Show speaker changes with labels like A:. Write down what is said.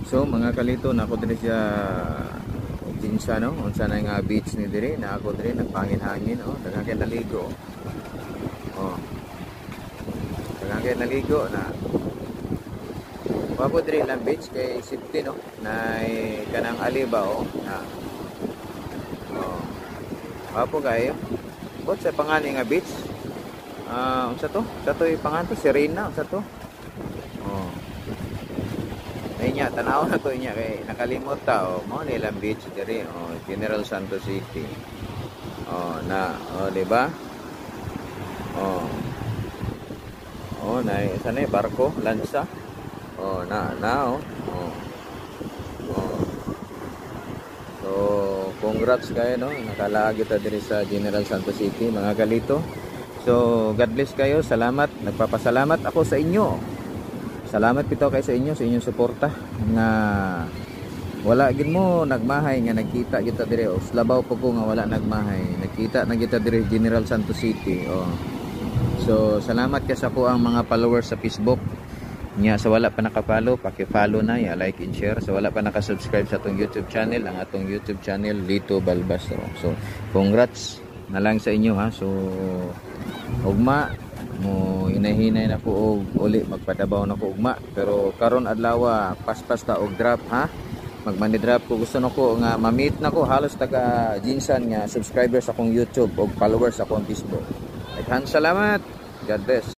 A: So mga kalito na ako diri sa Jinsa no, unsa na nga beach ni diri na ako diri nagpangin-hangin oh, daghang kay naligo. Oh. Daghang kay naligo na. Wapo diri lang beach kay safety no, na kanang aliba oh. Na. Oh. Wapo kayo. Bot sa pangalan nga beach. Unsa to? Sa to pangalan to Serena, unsa to? Oh. Ay nya tanaw na to nya kay nakalimot ta oh mo nilang beach diri oh General Santos City. Oh na oh di ba? Oh. Oh na sana barko lansa. Oh na oh. Oh. Oh. So congrats kayo no nakalagi ta diri sa General Santos City mga kalito. So God bless kayo, salamat, nagpapasalamat ako sa inyo. Salamat pito kay sa inyo, sa inyong suporta nga wala gid mo nagmahay nga nagkita kita dire o Labaw po ko nga wala nagmahay nagkita na kita dire General Santos City oh. So salamat kay sa po ang mga followers sa Facebook nya sa wala pa naka-follow paki-follow na ya like and share sa wala pa naka-subscribe sa atong YouTube channel ang atong YouTube channel Lito Balbas oh. So congrats na lang sa inyo ha. So ugma mo hinahinay na ko og uli magpadabaw na ko ugma pero karon adlaw paspas ta og drop ha magmani drop ko gusto nako nga ma-meet nako halos taga Jinsan nga subscribers akong YouTube og followers akong Facebook. Daghan salamat, God bless.